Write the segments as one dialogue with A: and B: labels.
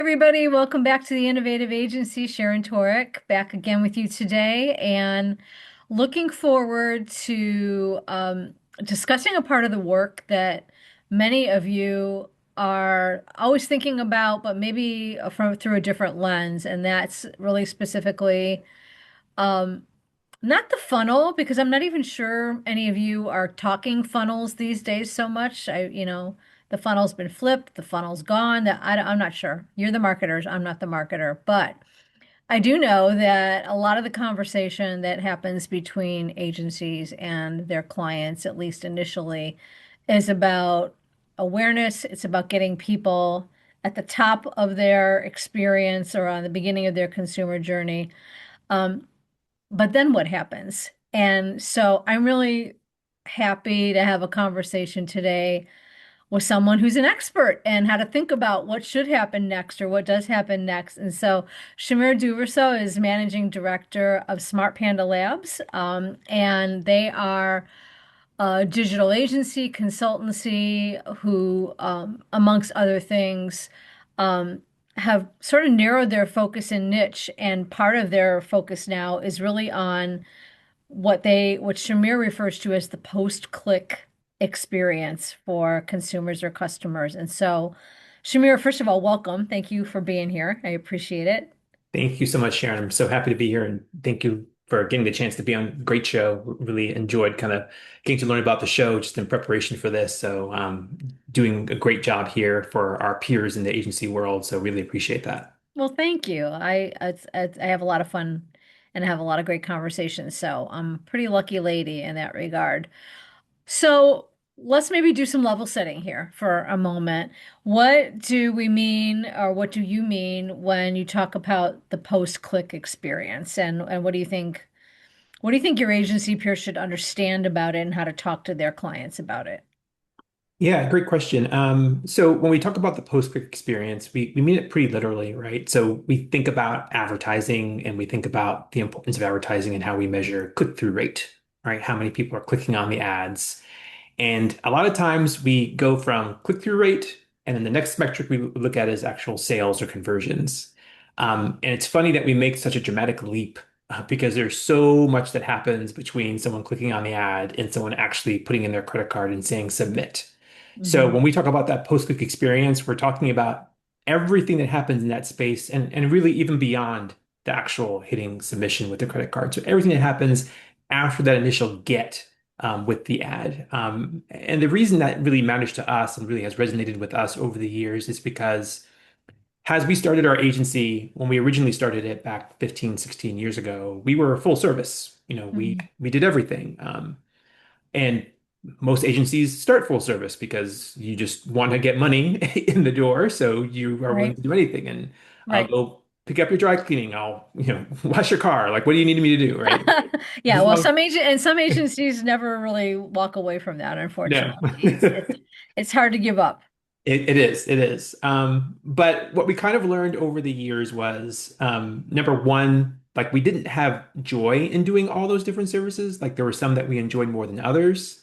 A: Everybody, welcome back to the Innovative Agency. Sharon Toerek back again with you today, and looking forward to discussing a part of the work that many of you are always thinking about, but maybe from through a different lens, and that's really specifically um, not the funnel, because I'm not even sure any of you are talking funnels these days so much. The funnel's been flipped, the funnel's gone. I'm not sure. You're the marketers, I'm not the marketer. But I do know that a lot of the conversation that happens between agencies and their clients, at least initially, is about awareness. It's about getting people at the top of their experience or on the beginning of their consumer journey. Um, but then what happens? And so I'm really happy to have a conversation today with someone who's an expert and how to think about what should happen next or what does happen next. And so Shamir Duverseau is managing director of Smart Panda Labs, and they are a digital agency consultancy who, amongst other things, um, have sort of narrowed their focus and niche. And part of their focus now is really on what Shamir refers to as the post-click experience for consumers or customers. And so, Shamir, first of all, welcome. Thank you for being here. I appreciate it.
B: Thank you so much, Sharon. I'm so happy to be here, and thank you for getting the chance to be on a great show. Really enjoyed kind of getting to learn about the show just in preparation for this. So, doing a great job here for our peers in the agency world. So, really appreciate that.
A: Well, thank you. I have a lot of fun and have a lot of great conversations. So I'm a pretty lucky lady in that regard. So let's maybe do some level setting here for a moment. What do we mean, or what do you mean when you talk about the post-click experience? And what do you think your agency peers should understand about it and how to talk to their clients about it?
B: Yeah, great question. So when we talk about the post-click experience, we mean it pretty literally, right? So we think about advertising and we think about the importance of advertising and how we measure click-through rate, right? How many people are clicking on the ads. And a lot of times we go from click-through rate, and then the next metric we look at is actual sales or conversions. And it's funny that we make such a dramatic leap because there's so much that happens between someone clicking on the ad and someone actually putting in their credit card and saying submit. So
A: Hmm.
B: when we talk about that post-click experience, we're talking about everything that happens in that space and really even beyond the actual hitting submission with the credit card. So everything that happens after that initial get with the ad. And the reason that really matters to us and really has resonated with us over the years is because as we started our agency, when we originally started it back 15, 16 years ago, we were full service. We did everything. And most agencies start full service because you just want to get money in the door, so you are willing
A: Right,
B: to do anything. And I'll
A: right.
B: go pick up your dry cleaning. I'll, wash your car. Like, what do you need me to do, right?
A: Yeah,
B: As
A: well,
B: long
A: some agencies never really walk away from that,
B: no.
A: unfortunately. It's hard to give up.
B: It is, it is. But what we kind of learned over the years was number one, like we didn't have joy in doing all those different services. Like there were some that we enjoyed more than others,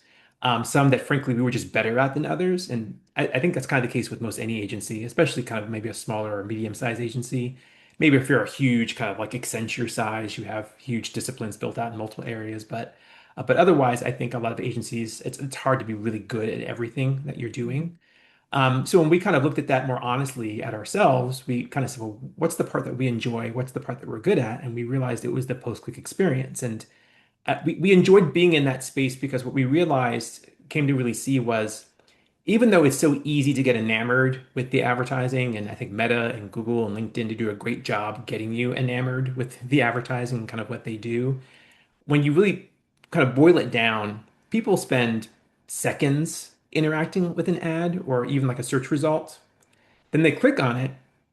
B: some that frankly we were just better at than others. And I think that's kind of the case with most any agency, especially kind of maybe a smaller or medium-sized agency. Maybe if you're a huge kind of like Accenture size, you have huge disciplines built out in multiple areas. But otherwise, I think a lot of agencies, it's hard to be really good at everything that you're doing. So when we kind of looked at that more honestly at ourselves, we kind of said, well, what's the part that we enjoy? What's the part that we're good at? And we realized it was the post-click experience. And we enjoyed being in that space because what we realized, came to really see was even though it's so easy to get enamored with the advertising, and I think Meta and Google and LinkedIn to do a great job getting you enamored with the advertising and kind of what they do, when you really kind of boil it down, people spend seconds interacting with an ad or even like a search result. Then they click on it,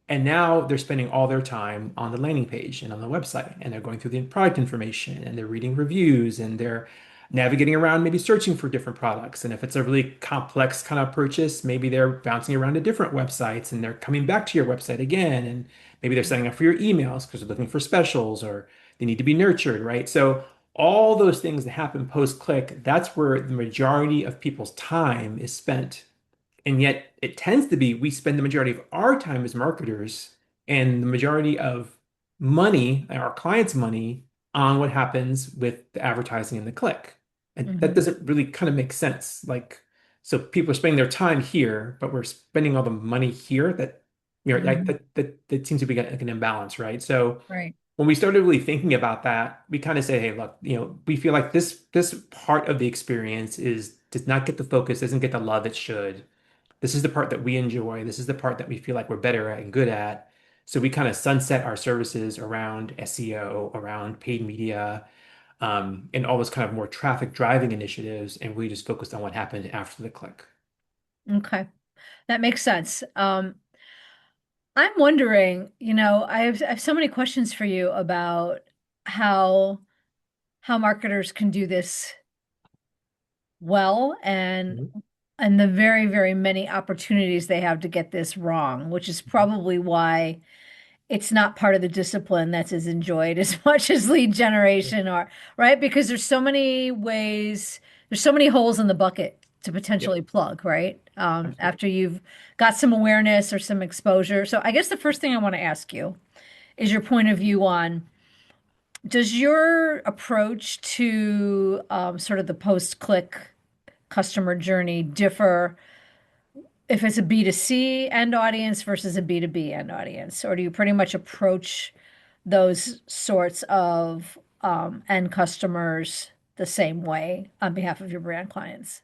B: and now they're spending all their time on the landing page and on the website, and they're going through the product information and they're reading reviews and they're navigating around, maybe searching for different products. And if it's a really complex kind of purchase, maybe they're bouncing around to different websites and they're coming back to your website again. And maybe they're signing up for your emails because they're looking for specials or they need to be nurtured, right? So all those things that happen post-click, that's where the majority of people's time is spent. And yet it tends to be we spend the majority of our time as marketers and the majority of money, our clients' money, on what happens with the advertising and the click. And that
A: Hmm.
B: doesn't really kind of make sense. Like, so people are spending their time here, but we're spending all the money here that, like,
A: Hmm.
B: that seems to be like an imbalance, right? So
A: Right.
B: when we started really thinking about that, we kind of say, hey, look, we feel like this part of the experience is does not get the focus, doesn't get the love it should. This is the part that we enjoy. This is the part that we feel like we're better at and good at. So we kind of sunset our services around SEO, around paid media, and all those kind of more traffic driving initiatives, and we just focused on what happened after the click.
A: Okay. That makes sense. I'm wondering, I have so many questions for you about how how marketers can do this well
B: Mhm.
A: and the very, very many opportunities they have to get this wrong, which is probably why it's not part of the discipline that's as enjoyed as much as lead generation or right? Because there's so many ways, there's so many holes in the bucket to
B: Yep,
A: potentially plug, right?
B: absolutely.
A: After you've got some awareness or some exposure. So I guess the first thing I want to ask you is your point of view on does your approach to sort of the post-click customer journey differ if it's a B2C end audience versus a B2B end audience? Or do you pretty much approach those sorts of end customers the same way on behalf of your brand clients?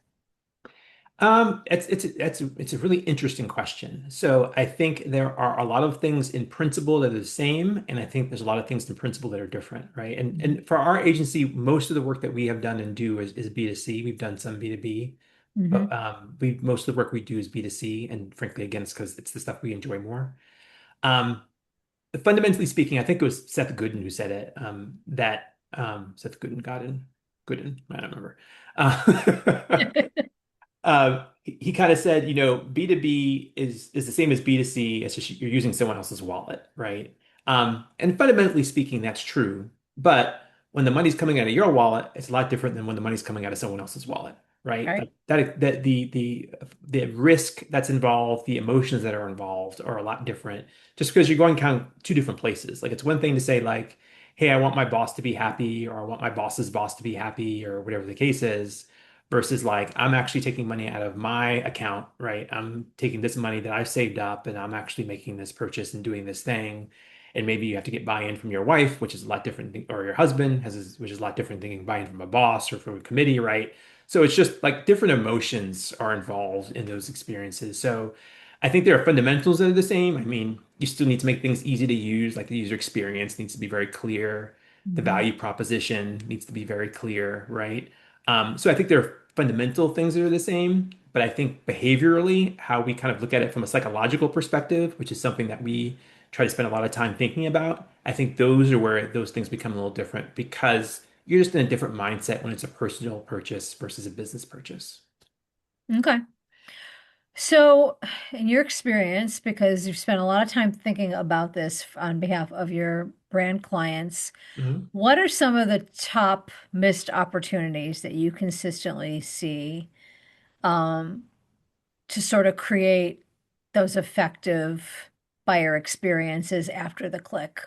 B: It's a really interesting question. So I think there are a lot of things in principle that are the same, and I think there's a lot of things in principle that are different, right? And for our agency, most of the work that we have done and do is B2C. We've done some B2B, but
A: Mm-hmm.
B: we most of the work we do is B2C, and frankly, again, it's because it's the stuff we enjoy more. Um, Fundamentally speaking, I think it was Seth Godin who said it, that Seth Godin, I don't remember. He kind of said, B2B is the same as B2C. It's just you're using someone else's wallet, right? And fundamentally speaking, that's true. But when the money's coming out of your wallet, it's a lot different than when the money's coming out of someone else's wallet,
A: All
B: right?
A: right.
B: Like that the risk that's involved, the emotions that are involved are a lot different. Just because you're going kind of two different places. Like it's one thing to say like, hey, I want my boss to be happy, or I want my boss's boss to be happy, or whatever the case is versus like I'm actually taking money out of my account, right? I'm taking this money that I've saved up and I'm actually making this purchase and doing this thing. And maybe you have to get buy-in from your wife, which is a lot different, or your husband which is a lot different than getting buy-in from a boss or from a committee, right? So it's just like different emotions are involved in those experiences. So I think there are fundamentals that are the same. I mean, you still need to make things easy to use, like the user experience needs to be very clear. The
A: Mm-hmm.
B: value proposition needs to be very clear, right? So I think there are fundamental things that are the same, but I think behaviorally, how we kind of look at it from a psychological perspective, which is something that we try to spend a lot of time thinking about, I think those are where those things become a little different because you're just in a different mindset when it's a personal purchase versus a business purchase.
A: Okay. So, in your experience, because you've spent a lot of time thinking about this on behalf of your brand clients,
B: Mhm.
A: what are some of the top missed opportunities that you consistently see um, to sort of create those effective buyer experiences after the click?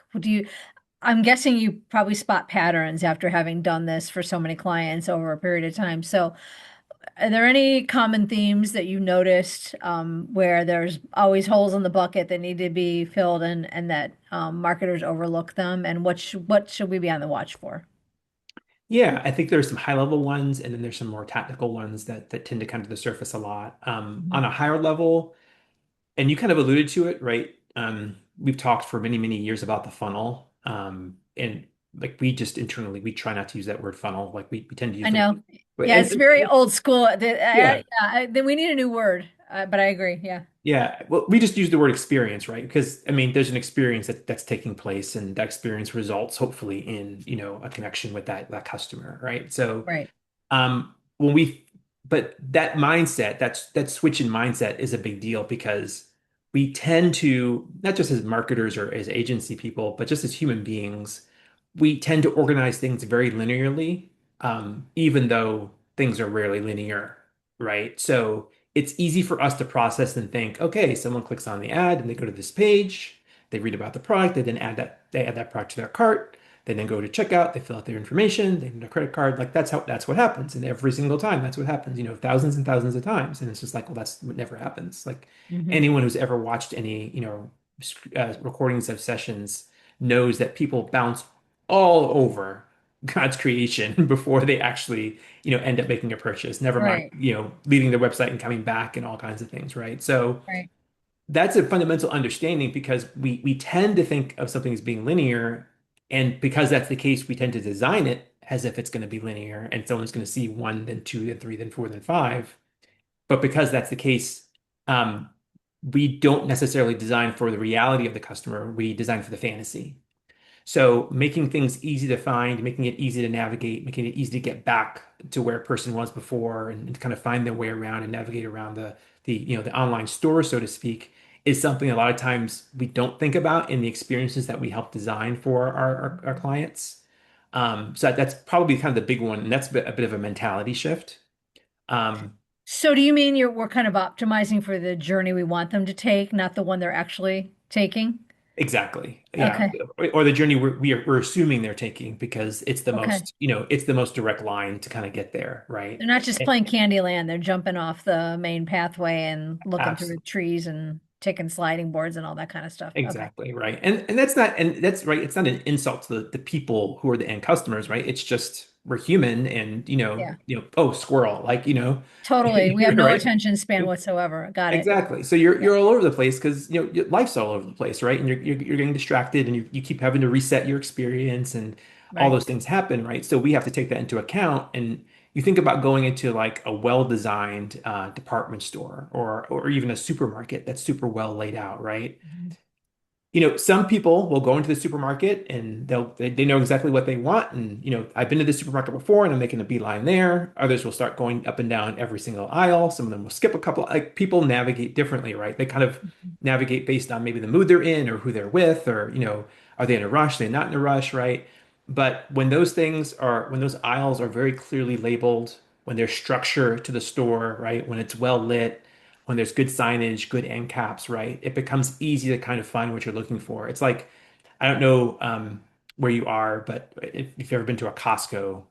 A: I'm guessing you probably spot patterns after having done this for so many clients over a period of time. So, are there any common themes that you noticed where there's always holes in the bucket that need to be filled and that marketers overlook them? And what should we be on the watch for?
B: Yeah, I think there's some high level ones and then there's some more tactical ones that tend to come to the surface a lot. On
A: Mhm.
B: a higher level, and you kind of alluded to it, right? We've talked for many, many years about the funnel. And like we just internally, we try not to use that word funnel. Like we tend to
A: I
B: use the
A: know.
B: word, but
A: Yeah, it's very old school.
B: yeah,
A: Then we need a new word, but I agree. Yeah,
B: yeah. Well, we just use the word experience, right? Because I mean, there's an experience that's taking place, and that experience results hopefully in, a connection with that customer, right? So
A: right.
B: when we, but that mindset, that switch in mindset is a big deal because we tend to, not just as marketers or as agency people, but just as human beings, we tend to organize things very linearly, even though things are rarely linear, right? So it's easy for us to process and think, okay, someone clicks on the ad and they go to this page. They read about the product, they add that product to their cart, they then go to checkout, they fill out their information, they need a credit card. Like that's what happens. And every single time that's what happens, thousands and thousands of times. And it's just like, well, that's what never happens. Like
A: Hmm.
B: anyone who's ever watched any, recordings of sessions knows that people bounce all over God's creation before they actually, end up making a purchase. Never mind,
A: Right,
B: leaving the website and coming back and all kinds of things, right? So
A: right.
B: that's a fundamental understanding because we tend to think of something as being linear, and because that's the case, we tend to design it as if it's going to be linear, and someone's going to see one, then two, then three, then four, then five. But because that's the case, um, we don't necessarily design for the reality of the customer. We design for the fantasy. So making things easy to find, making it easy to navigate, making it easy to get back to where a person was before and to kind of find their way around and navigate around the online store, so to speak, is something a lot of times we don't think about in the experiences that we help design for our clients. So that's probably kind of the big one, and that's a bit of a mentality shift. Um,
A: So do you mean we're kind of optimizing for the journey we want them to take, not the one they're actually taking?
B: Exactly. Yeah.
A: Okay.
B: Or the journey we're assuming they're taking because
A: Okay.
B: it's the most direct line to kind of get there, right?
A: They're not just
B: And
A: playing Candyland. They're jumping off the main pathway and looking through
B: absolutely.
A: trees and taking sliding boards and all that kind of stuff. Okay.
B: Exactly, right. And that's right. It's not an insult to the people who are the end customers, right? It's just we're human and
A: Yeah.
B: oh, squirrel, like,
A: Totally. We have no
B: right?
A: attention span whatsoever. Got it.
B: Exactly. So you're
A: Yeah.
B: you're all over the place because life's all over the place, right? And you're getting distracted and you keep having to reset your experience and all
A: Right.
B: those things happen, right? So we have to take that into account. And you think about going into like a well-designed department store or even a supermarket that's super well laid out, right?
A: Mhm.
B: Some people will go into the supermarket and they know exactly what they want. And, I've been to the supermarket before and I'm making a beeline there. Others will start going up and down every single aisle. Some of them will skip a couple. Like people navigate differently, right? They kind of
A: Mhm.
B: navigate based on maybe the mood they're in or who they're with, or, are they in a rush? They're not in a rush, right? But when those aisles are very clearly labeled, when there's structure to the store, right? When it's well lit, when there's good signage, good end caps, right? It becomes easy to kind of find what you're looking for. It's like, I don't know where you are, but if you've ever been to a Costco,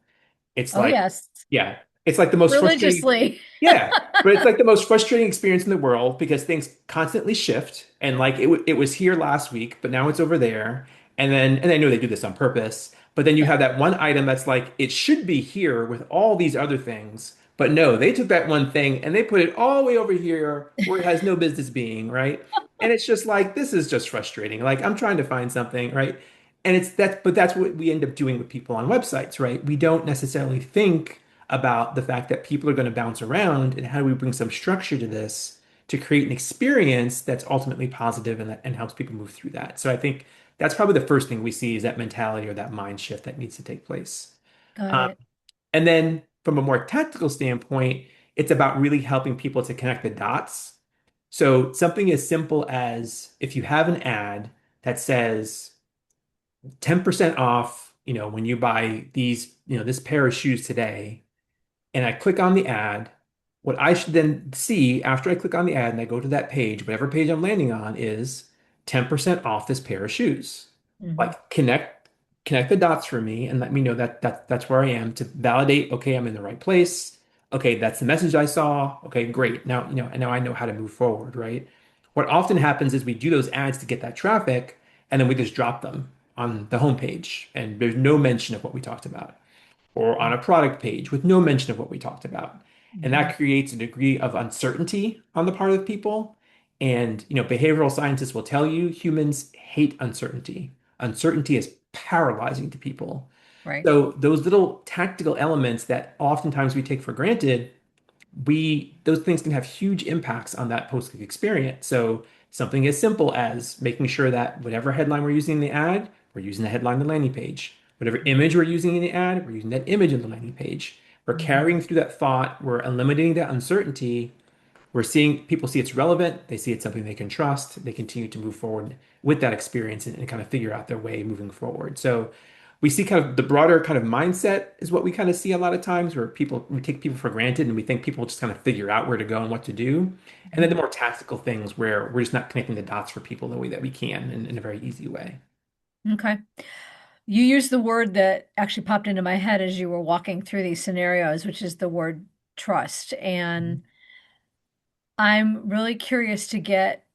B: it's
A: Oh,
B: like,
A: yes.
B: yeah, it's like the most frustrating.
A: Religiously.
B: Yeah, but it's like the most frustrating experience in the world because things constantly shift. And like it was here last week, but now it's over there. And I know they do this on purpose. But then you
A: Yeah.
B: have that one item that's like it should be here with all these other things. But no, they took that one thing and they put it all the way over here where it has no business being, right? And it's just like this is just frustrating. Like I'm trying to find something, right? And but that's what we end up doing with people on websites, right? We don't necessarily think about the fact that people are going to bounce around and how do we bring some structure to this to create an experience that's ultimately positive and helps people move through that. So I think that's probably the first thing we see is that mentality or that mind shift that needs to take place.
A: Got
B: Um,
A: it.
B: and then from a more tactical standpoint, it's about really helping people to connect the dots. So something as simple as if you have an ad that says 10% off, when you buy this pair of shoes today, and I click on the ad, what I should then see after I click on the ad and I go to that page, whatever page I'm landing on is 10% off this pair of shoes.
A: Hmm.
B: Like connect the dots for me and let me know that's where I am to validate, okay, I'm in the right place. Okay, that's the message I saw. Okay, great. Now, and now I know how to move forward, right? What often happens is we do those ads to get that traffic and then we just drop them on the homepage and there's no mention of what we talked about or on a product page with no mention of what we talked about. And
A: Hmm.
B: that creates a degree of uncertainty on the part of people. And, behavioral scientists will tell you humans hate uncertainty. Uncertainty is paralyzing to people.
A: Right.
B: So those little tactical elements that oftentimes we take for granted those things can have huge impacts on that post-click experience. So something as simple as making sure that whatever headline we're using in the ad, we're using the headline on the landing page. Whatever image we're using in the ad, we're using that image on the landing page. We're
A: Hmm.
B: carrying through that thought, we're eliminating that uncertainty. We're seeing people see it's relevant, they see it's something they can trust, they continue to move forward with that experience and kind of figure out their way moving forward. So we see kind of the broader kind of mindset is what we kind of see a lot of times where we take people for granted and we think people just kind of figure out where to go and what to do. And then the more tactical things where we're just not connecting the dots for people the way that we can in a very easy way.
A: Okay. You used the word that actually popped into my head as you were walking through these scenarios, which is the word trust.
B: Mhm.
A: And I'm really curious to get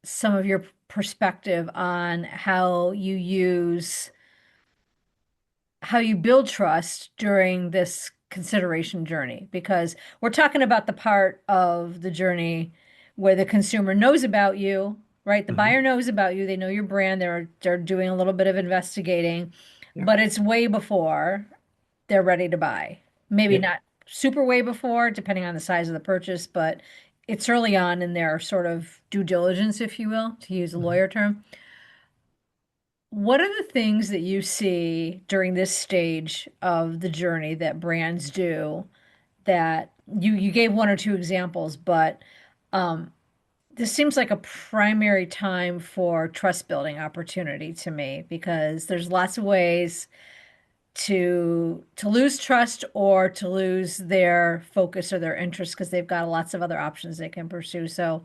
A: some of your perspective on how you build trust during this consideration journey, because we're talking about the part of the journey where the consumer knows about you, right? The buyer
B: Mhm.
A: knows about you, they know your brand, they're doing a little bit of investigating,
B: Yeah.
A: but it's way before they're ready to buy. Maybe
B: Yep.
A: not super way before, depending on the size of the purchase, but it's early on in their sort of due diligence, if you will, to use a
B: Mhm.
A: lawyer term. What are the things that you see during this stage of the journey that brands do that you gave one or two examples, but um, this seems like a primary time for trust building opportunity to me because there's lots of ways to lose trust or to lose their focus or their interest because they've got lots of other options they can pursue. So,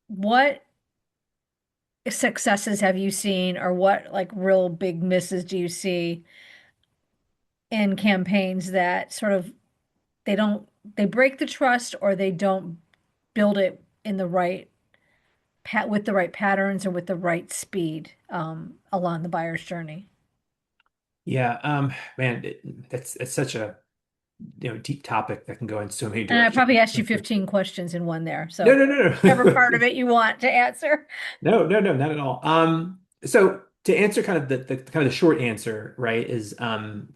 A: what successes have you seen, or what like real big misses do you see in campaigns that sort of they break the trust or they don't build it in the right with the right patterns or with the right speed along the buyer's journey?
B: Yeah. Man, it's such a deep topic that can go in so many
A: And I probably
B: directions.
A: asked you 15 questions in one there.
B: No,
A: So,
B: no, no,
A: whatever part of
B: no.
A: it you want to answer.
B: No, no, no, not at all. So to answer kind of the kind of the short answer, right, is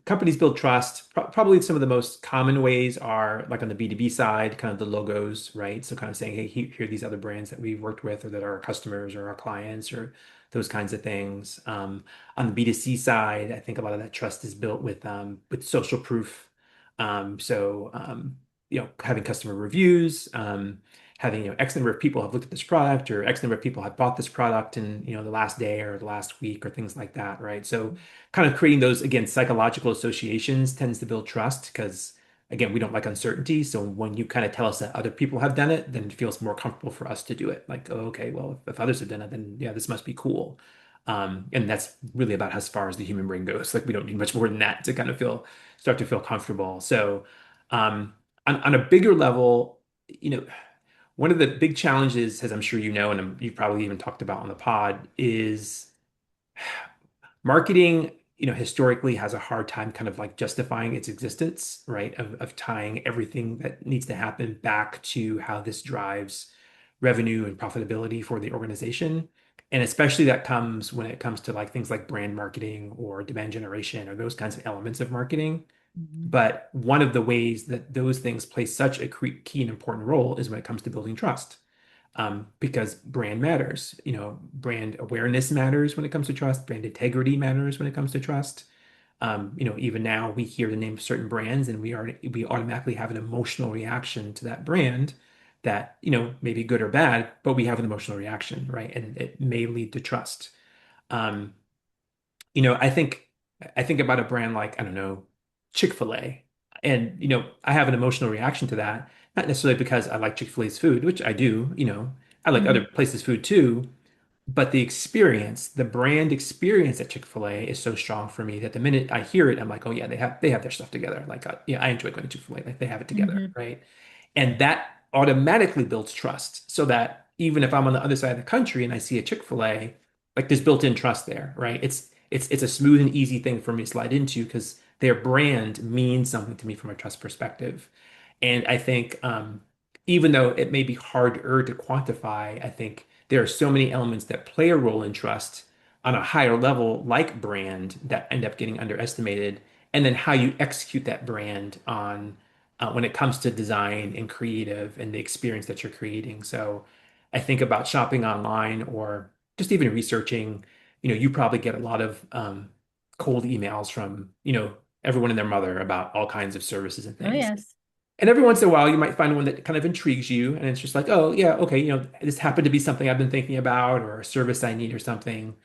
B: companies build trust. Probably some of the most common ways are like on the B2B side, kind of the logos, right? So kind of saying, hey, here are these other brands that we've worked with or that are our customers or our clients or those kinds of things. On the B2C side, I think a lot of that trust is built with social proof. Having customer reviews, having X number of people have looked at this product or X number of people have bought this product in the last day or the last week or things like that, right? So kind of creating those again psychological associations tends to build trust because again we don't like uncertainty. So when you kind of tell us that other people have done it, then it feels more comfortable for us to do it. Like, oh, okay, well if others have done it, then yeah, this must be cool. And that's really about as far as the human brain goes. Like we don't need much more than that to kind of start to feel comfortable. So um, on a bigger level, one of the big challenges, as I'm sure you know, and you've probably even talked about on the pod, is marketing, historically has a hard time kind of like justifying its existence, right? Of tying everything that needs to happen back to how this drives revenue and profitability for the organization. And especially that comes when it comes to like things like brand marketing or demand generation or those kinds of elements of marketing.
A: Mhm.
B: But one of the ways that those things play such a key and important role is when it comes to building trust. Because brand matters. Brand awareness matters when it comes to trust. Brand integrity matters when it comes to trust. Even now we hear the name of certain brands and we automatically have an emotional reaction to that brand that, may be good or bad, but we have an emotional reaction, right? And it may lead to trust. Um, I think about a brand like, I don't know, Chick-fil-A. And, I have an emotional reaction to that, not necessarily because I like Chick-fil-A's food, which I do, I like other
A: Mhm.
B: places' food too, but the brand experience at Chick-fil-A is so strong for me that the minute I hear it, I'm like, oh yeah, they have their stuff together. Like, yeah, I enjoy going to Chick-fil-A. Like they have it together,
A: Mhm.
B: right? And that automatically builds trust so that even if I'm on the other side of the country and I see a Chick-fil-A, like there's built-in trust there, right? It's a smooth and easy thing for me to slide into because their brand means something to me from a trust perspective. And I think even though it may be harder to quantify, I think there are so many elements that play a role in trust on a higher level, like brand, that end up getting underestimated. And then how you execute that brand on when it comes to design and creative and the experience that you're creating. So I think about shopping online or just even researching. You probably get a lot of cold emails from, everyone and their mother about all kinds of services and
A: Oh,
B: things.
A: yes.
B: And every once in a while, you might find one that kind of intrigues you, and it's just like, oh yeah, okay, this happened to be something I've been thinking about, or a service I need, or something.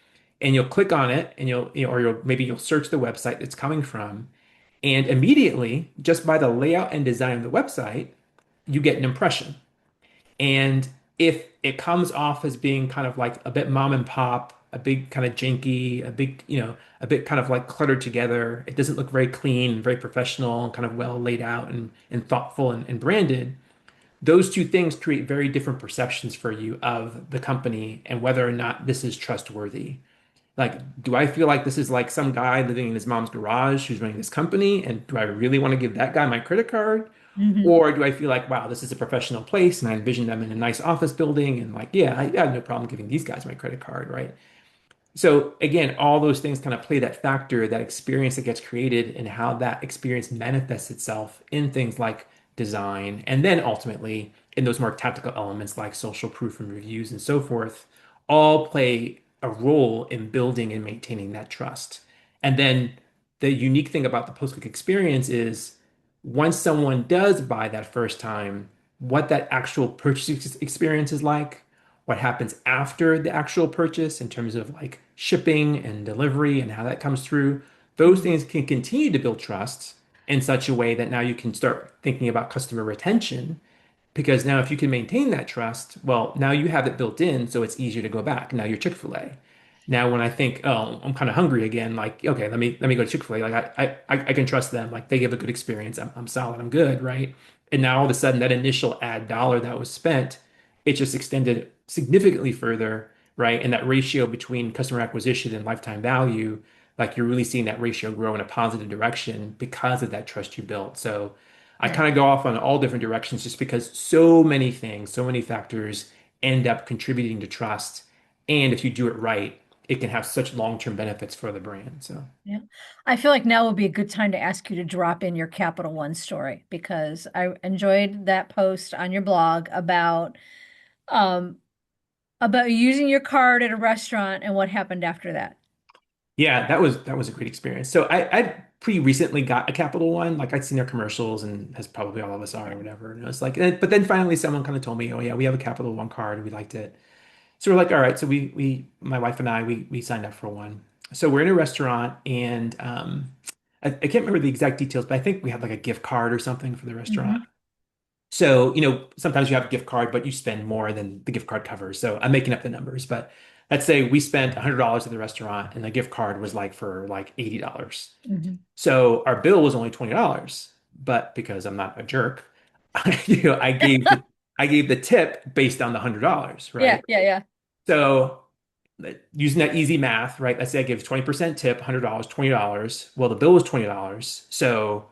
B: and you'll click on it and or maybe you'll search the website it's coming from, and immediately, just by the layout and design of the website, you get an impression. And if it comes off as being kind of like a bit mom and pop, a big kind of janky, a bit kind of like cluttered together, it doesn't look very clean, very professional, and kind of well laid out and thoughtful and branded. Those two things create very different perceptions for you of the company and whether or not this is trustworthy. Like, do I feel like this is like some guy living in his mom's garage who's running this company? And do I really want to give that guy my credit card?
A: Hmm.
B: Or do I feel like, wow, this is a professional place and I envision them in a nice office building and like, yeah, I have no problem giving these guys my credit card, right? So again, all those things kind of play that factor, that experience that gets created and how that experience manifests itself in things like design, and then ultimately in those more tactical elements like social proof and reviews and so forth, all play a role in building and maintaining that trust. And then the unique thing about the post-click experience is once someone does buy that first time, what that actual purchase experience is like, what happens after the actual purchase in terms of like shipping and delivery and how that comes through. Those
A: Hmm.
B: things can continue to build trust in such a way that now you can start thinking about customer retention because now if you can maintain that trust, well, now you have it built in, so it's easier to go back. Now you're Chick-fil-A. Now when I think, oh, I'm kind of hungry again, like, okay, let me go to Chick-fil-A. Like I can trust them. Like they give a good experience. I'm solid, I'm good, right? And now all of a sudden that initial ad dollar that was spent, it just extended significantly further, right? And that ratio between customer acquisition and lifetime value, like you're really seeing that ratio grow in a positive direction because of that trust you built. So I
A: Right.
B: kind of go off on all different directions just because so many things, so many factors end up contributing to trust. And if you do it right, it can have such long-term benefits for the brand. So
A: Yeah. I feel like now would be a good time to ask you to drop in your Capital One story because I enjoyed that post on your blog um about using your card at a restaurant and what happened after that.
B: yeah, that was a great experience. So I pretty recently got a Capital One. Like I'd seen their commercials and as probably all of us are or whatever. And it was like, but then finally someone kind of told me, oh yeah, we have a Capital One card and we liked it. So we're like, all right. So my wife and I, we signed up for one. So we're in a restaurant and I can't remember the exact details, but I think we had like a gift card or something for the restaurant.
A: Hmm.
B: So, sometimes you have a gift card, but you spend more than the gift card covers. So I'm making up the numbers, but let's say we spent $100 at the restaurant and the gift card was like for like $80.
A: Hmm.
B: So our bill was only $20, but because I'm not a jerk, I gave the tip based on the $100,
A: Yeah,
B: right?
A: yeah, yeah.
B: So using that easy math, right? Let's say I give 20% tip, $100, $20. Well, the bill was $20. So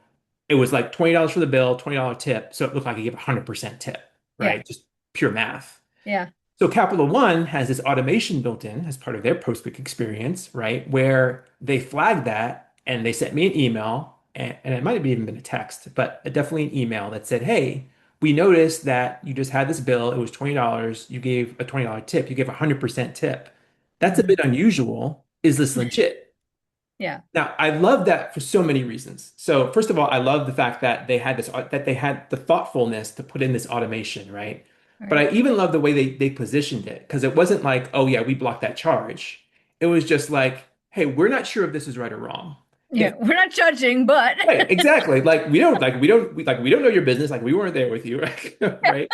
B: it was like $20 for the bill, $20 tip. So it looked like I gave 100% tip,
A: Yeah,
B: right? Just pure math.
A: yeah.
B: So Capital One has this automation built in as part of their post-click experience, right? Where they flagged that and they sent me an email, and it might have even been a text, but definitely an email that said, hey, we noticed that you just had this bill. It was $20. You gave a $20 tip. You gave a 100% tip. That's a
A: Hmm.
B: bit unusual. Is this legit?
A: Yeah.
B: Now, I love that for so many reasons. So, first of all, I love the fact that they had the thoughtfulness to put in this automation, right? But
A: Right.
B: I even love the way they positioned it because it wasn't like, oh yeah, we blocked that charge. It was just like, hey, we're not sure if this is right or wrong.
A: Yeah.
B: If
A: We're not judging, but
B: right, exactly. Like we don't know your business. Like we weren't there with you, right? Right?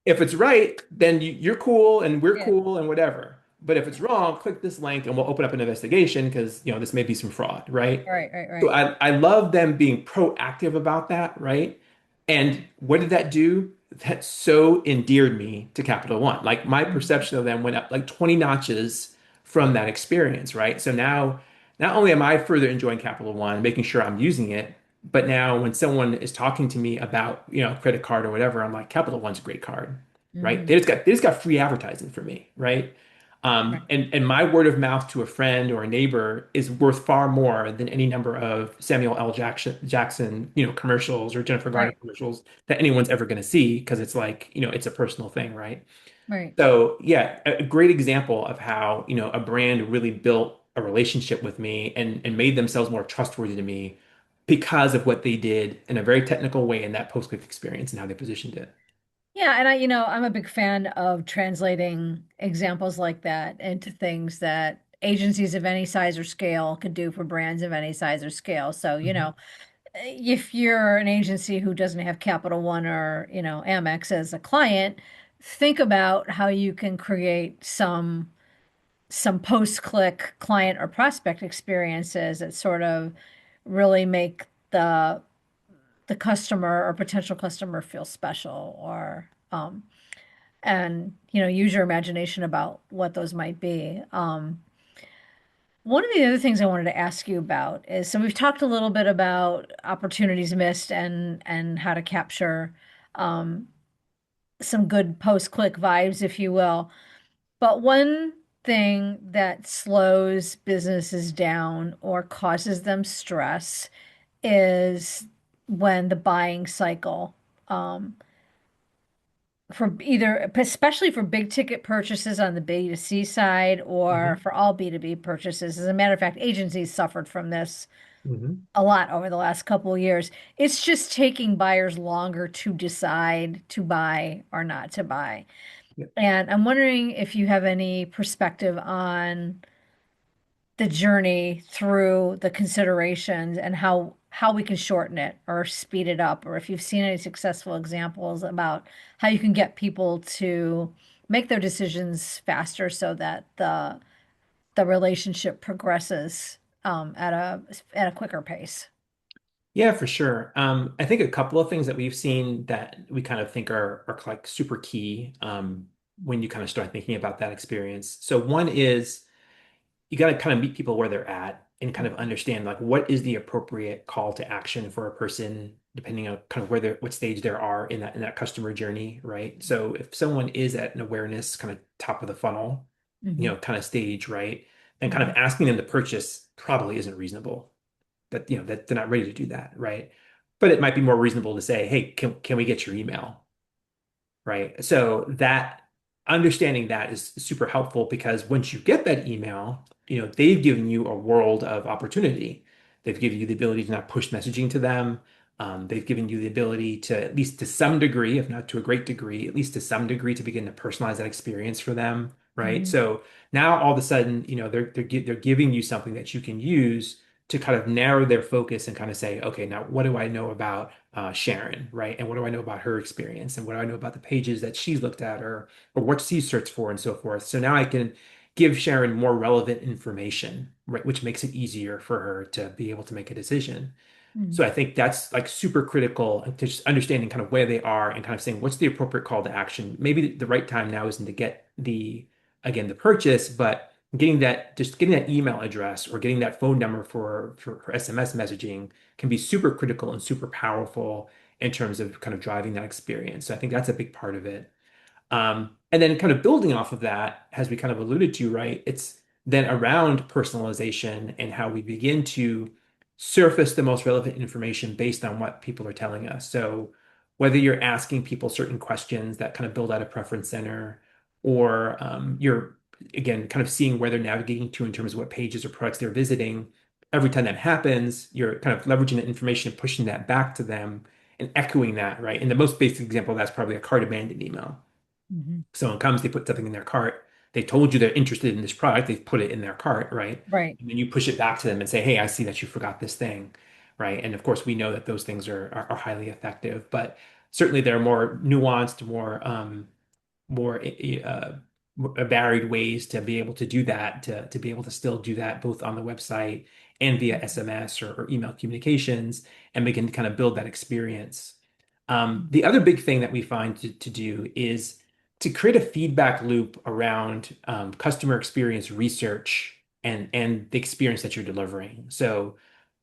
B: If it's right, then you're cool and we're
A: yeah.
B: cool and whatever. But if it's
A: Yeah.
B: wrong, click this link and we'll open up an investigation because this may be some fraud, right?
A: Right, right,
B: So
A: right.
B: I love them being proactive about that, right? And what did that do? That so endeared me to Capital One. Like my
A: Mhm.
B: perception of them went up like 20 notches from that experience, right? So now not only am I further enjoying Capital One, making sure I'm using it, but now when someone is talking to me about, credit card or whatever, I'm like, Capital One's a great card, right?
A: Hmm.
B: They just got free advertising for me, right?
A: Right.
B: And my word of mouth to a friend or a neighbor is worth far more than any number of Samuel L. Jackson, commercials or Jennifer Garner
A: Right.
B: commercials that anyone's ever going to see because it's like, it's a personal thing, right?
A: Right.
B: So yeah, a great example of how, a brand really built a relationship with me and made themselves more trustworthy to me because of what they did in a very technical way in that post-click experience and how they positioned it.
A: Yeah, and I'm a big fan of translating examples like that into things that agencies of any size or scale could do for brands of any size or scale. So,
B: Mhm.
A: if you're an agency who doesn't have Capital One or, Amex as a client, think about how you can create some post-click client or prospect experiences that sort of really make the customer or potential customer feel special or and use your imagination about what those might be. One of the other things I wanted to ask you about is, so we've talked a little bit about opportunities missed and how to capture um, some good post-click vibes, if you will. But one thing that slows businesses down or causes them stress is when the buying cycle, um, for either, especially for big ticket purchases on the B2C side or
B: Mhm.
A: for all B2B purchases. As a matter of fact, agencies suffered from this
B: Mhm.
A: a lot over the last couple of years. It's just taking buyers longer to decide to buy or not to buy.
B: Yep.
A: And I'm wondering if you have any perspective on the journey through the considerations and how we can shorten it or speed it up, or if you've seen any successful examples about how you can get people to make their decisions faster so that the relationship progresses at a quicker pace.
B: Yeah, for sure. I think a couple of things that we've seen that we kind of think are like super key when you kind of start thinking about that experience. So one is you got to kind of meet people where they're at and kind of understand like what is the appropriate call to action for a person depending on kind of where they're what stage they are in that customer journey, right? So if someone is at an awareness kind of top of the funnel,
A: Hmm.
B: kind of stage, right? Then kind
A: Hmm.
B: of asking them to purchase probably isn't reasonable. That that they're not ready to do that, right? But it might be more reasonable to say, hey, can we get your email? Right? So that understanding that is super helpful because once you get that email, they've given you a world of opportunity. They've given you the ability to not push messaging to them. They've given you the ability to, at least to some degree, if not to a great degree, at least to some degree, to begin to personalize that experience for them, right?
A: Hmm.
B: So now all of a sudden, they're giving you something that you can use to kind of narrow their focus and kind of say, okay, now what do I know about Sharon, right? And what do I know about her experience? And what do I know about the pages that she's looked at or what she's searched for and so forth. So now I can give Sharon more relevant information, right? Which makes it easier for her to be able to make a decision.
A: Hmm.
B: So I think that's like super critical to just understanding kind of where they are and kind of saying what's the appropriate call to action. Maybe the right time now isn't to get again, the purchase, but getting that email address or getting that phone number for SMS messaging can be super critical and super powerful in terms of kind of driving that experience. So I think that's a big part of it. And then kind of building off of that, as we kind of alluded to, right? It's then around personalization and how we begin to surface the most relevant information based on what people are telling us. So whether you're asking people certain questions that kind of build out a preference center, or you're again kind of seeing where they're navigating to in terms of what pages or products they're visiting. Every time that happens, you're kind of leveraging that information and pushing that back to them and echoing that, right? And the most basic example of that's probably a cart abandoned email.
A: Hmm.
B: Someone comes, they put something in their cart. They told you they're interested in this product. They put it in their cart, right?
A: Right.
B: And then you push it back to them and say, "Hey, I see that you forgot this thing," right? And of course, we know that those things are highly effective, but certainly they're more nuanced, more varied ways to be able to do that, to be able to still do that both on the website and via SMS or email communications, and begin to kind of build that experience. The other big thing that we find to do is to create a feedback loop around customer experience research and the experience that you're delivering. So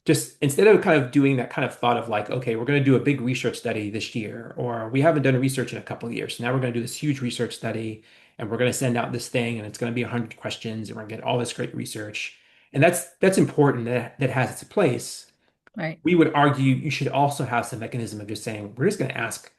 B: just instead of kind of doing that kind of thought of like, okay, we're going to do a big research study this year, or we haven't done research in a couple of years. So now we're going to do this huge research study and we're going to send out this thing and it's going to be 100 questions and we're going to get all this great research. And that's important, that has its place.
A: Right.
B: We would argue you should also have some mechanism of just saying, we're just going to ask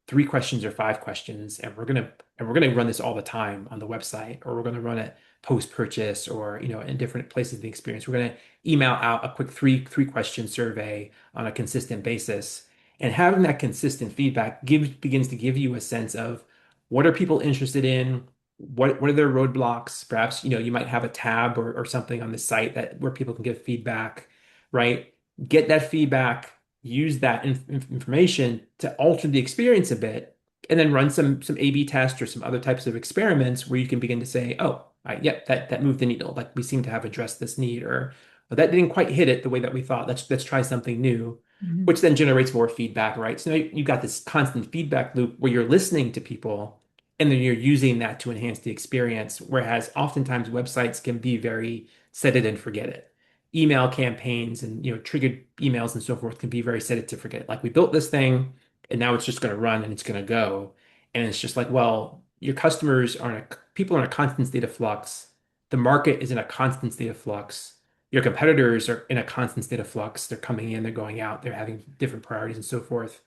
B: 3 questions or 5 questions, and we're going to run this all the time on the website, or we're going to run it post-purchase, or in different places of the experience. We're going to email out a quick three question survey on a consistent basis. And having that consistent feedback begins to give you a sense of what are people interested in, what are their roadblocks? Perhaps, you might have a tab or something on the site that where people can give feedback, right? Get that feedback, use that information to alter the experience a bit, and then run some A/B tests or some other types of experiments where you can begin to say, oh, yep, that moved the needle. Like we seem to have addressed this need, or "Well, that didn't quite hit it the way that we thought. Let's try something new."
A: Mhm.
B: Which then generates more feedback, right? So now you've got this constant feedback loop where you're listening to people and then you're using that to enhance the experience. Whereas oftentimes websites can be very set it and forget it. Email campaigns and triggered emails and so forth can be very set it to forget it. Like we built this thing and now it's just going to run and it's going to go. And it's just like, well, your customers are people are in a constant state of flux. The market is in a constant state of flux. Your competitors are in a constant state of flux. They're coming in, they're going out, they're having different priorities and so forth.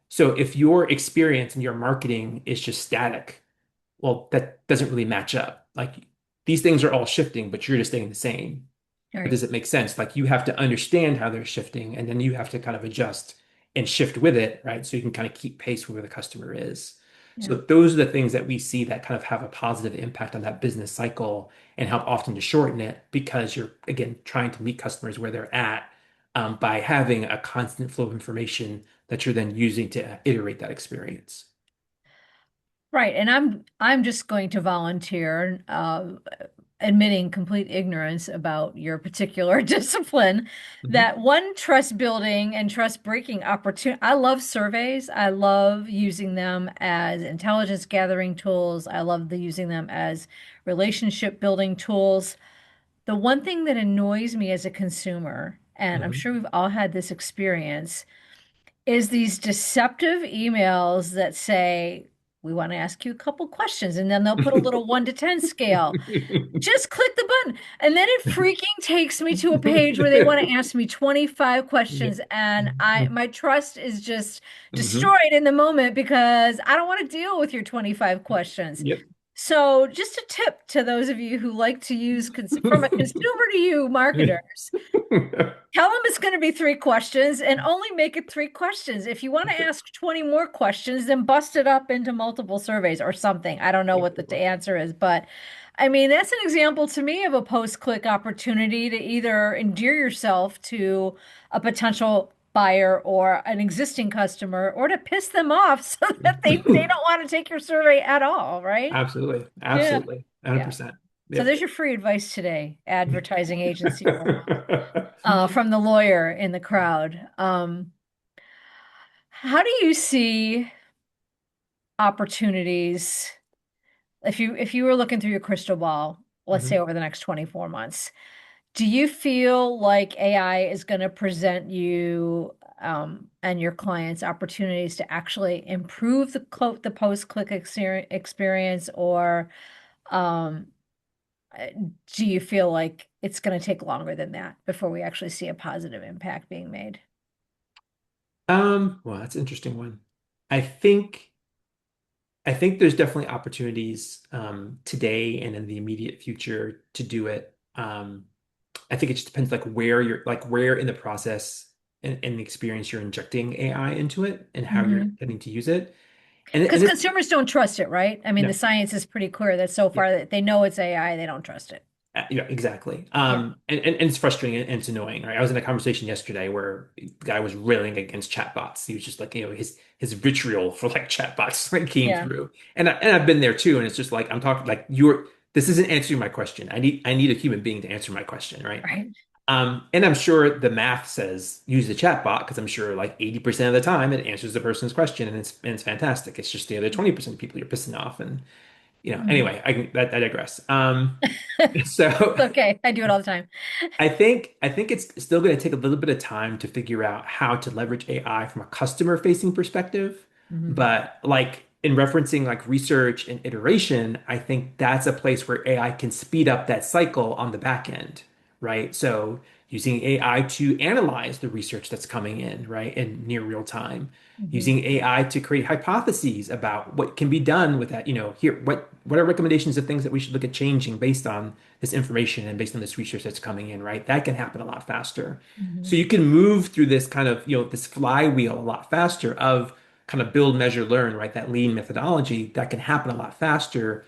B: So if your experience and your marketing is just static, well, that doesn't really match up. Like these things are all shifting, but you're just staying the same.
A: All
B: But
A: right.
B: does it make sense? Like you have to understand how they're shifting, and then you have to kind of adjust and shift with it, right? So you can kind of keep pace with where the customer is. So
A: Yeah.
B: those are the things that we see that kind of have a positive impact on that business cycle and help often to shorten it because you're, again, trying to meet customers where they're at by having a constant flow of information that you're then using to iterate that experience.
A: Right. And I'm just going to volunteer, admitting complete ignorance about your particular discipline,
B: Mhm.
A: that one trust building and trust breaking opportunity. I love surveys. I love using them as intelligence gathering tools. I love using them as relationship building tools. The one thing that annoys me as a consumer, and I'm
B: Mhm.
A: sure we've all had this experience, is these deceptive emails that say, we want to ask you a couple questions, and then they'll put a little 1 to 10 scale. Just click the button. And then it freaking takes me to a page where they want to ask me 25 questions,
B: Yep.
A: and my trust is just
B: Mhm.
A: destroyed in the moment because I don't want to deal with your 25 questions.
B: Yep.
A: So, just a tip to those of you who like to use from a consumer to you marketers. Tell them it's going to be 3 questions and only make it 3 questions. If you want to ask 20 more questions, then bust it up into multiple surveys or something. I don't know what the answer is, but I mean, that's an example to me of a post-click opportunity to either endear yourself to a potential buyer or an existing customer or to piss them off so that they don't want to take your survey at all, right?
B: Absolutely.
A: Yeah.
B: Absolutely.
A: Yeah.
B: 100%.
A: So
B: Yep.
A: there's your free advice today, advertising agency from the lawyer in the crowd. How do you see opportunities if you were looking through your crystal ball, let's say
B: Mhm.
A: over the next 24 months? Do you feel like AI is going to present you and your clients opportunities to actually improve the post-click experience, or um, uh, do you feel like it's going to take longer than that before we actually see a positive impact being made?
B: Well, that's an interesting one. I think I think there's definitely opportunities today and in the immediate future to do it. I think it just depends where in the process and the experience you're injecting AI into it and how you're
A: Mhm.
B: getting to use it. And
A: Because
B: it's
A: consumers don't trust it, right? I mean, the
B: no.
A: science is pretty clear that so
B: Yeah.
A: far that they know it's AI, they don't trust it.
B: Yeah, exactly.
A: Yeah.
B: And it's frustrating and it's annoying, right? I was in a conversation yesterday where the guy was railing against chatbots. He was just like, his vitriol for like chatbots like came
A: Yeah.
B: through. And I've been there too. And it's just like I'm talking like this isn't answering my question. I need a human being to answer my question, right?
A: Right.
B: And I'm sure the math says use the chatbot because I'm sure like 80% of the time it answers the person's question and it's fantastic. It's just the other 20% of people you're pissing off. And
A: Mhm.
B: anyway, I digress. So
A: It's okay. I do it all the time.
B: I think it's still going to take a little bit of time to figure out how to leverage AI from a customer facing perspective.
A: Mhm.
B: But like in referencing like research and iteration, I think that's a place where AI can speed up that cycle on the back end, right? So using AI to analyze the research that's coming in, right, in near real time,
A: Mhm.
B: using AI to create hypotheses about what can be done with that, here, what are recommendations of things that we should look at changing based on this information and based on this research that's coming in, right? That can happen a lot faster. So
A: Mhm.
B: you can move through this kind of, this flywheel a lot faster of kind of build, measure, learn, right? That lean methodology that can happen a lot faster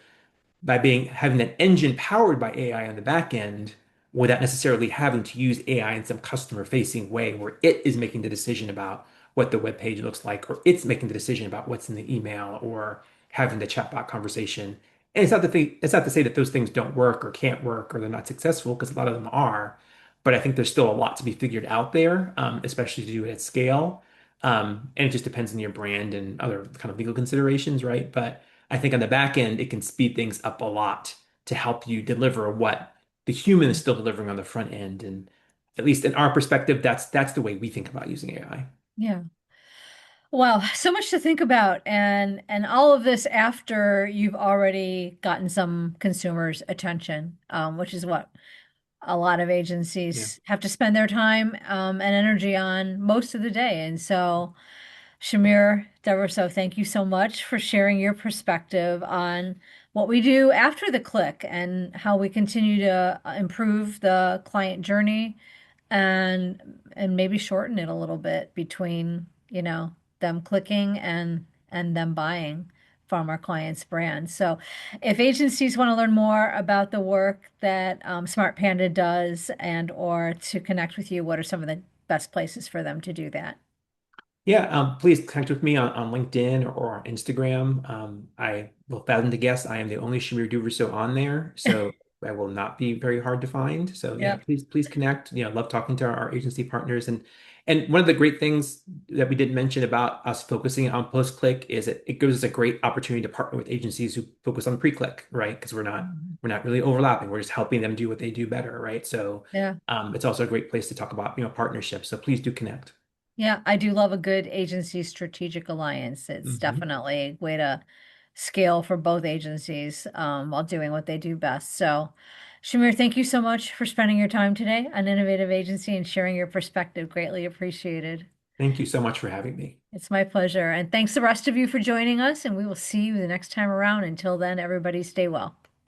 B: by being having that engine powered by AI on the back end without necessarily having to use AI in some customer facing way where it is making the decision about what the web page looks like, or it's making the decision about what's in the email, or having the chatbot conversation. And it's not to say that those things don't work or can't work or they're not successful, because a lot of them are. But I think there's still a lot to be figured out there, especially to do it at scale. And it just depends on your brand and other kind of legal considerations, right? But I think on the back end, it can speed things up a lot to help you deliver what the human is still delivering on the front end. And at least in our perspective, that's the way we think about using AI.
A: Yeah. Well, so much to think about, and all of this after you've already gotten some consumers' attention, which is what a lot of
B: Yeah.
A: agencies have to spend their time and energy on most of the day. And so, Shamir Duverseau, thank you so much for sharing your perspective on what we do after the click and how we continue to improve the client journey and maybe shorten it a little bit between, them clicking and them buying from our client's brand. So if agencies want to learn more about the work that Smart Panda does and or to connect with you, what are some of the best places for them to do that?
B: Yeah, please connect with me on LinkedIn or on Instagram. I will fathom to guess I am the only Shamir Duverseau on there, so I will not be very hard to find. So yeah,
A: Yeah.
B: please connect. Love talking to our agency partners, and one of the great things that we didn't mention about us focusing on post-click is it gives us a great opportunity to partner with agencies who focus on pre-click, right? Because
A: Mhm.
B: we're not really overlapping. We're just helping them do what they do better, right? So
A: Yeah.
B: it's also a great place to talk about partnerships. So please do connect.
A: Yeah, I do love a good agency strategic alliance. It's
B: Mhm.
A: definitely a way to scale for both agencies while doing what they do best. So, Shamir, thank you so much for spending your time today on Innovative Agency and sharing your perspective. Greatly appreciated.
B: Thank you so much for having me.
A: It's my pleasure. And thanks the rest of you for joining us, and we will see you the next time around. Until then, everybody stay well.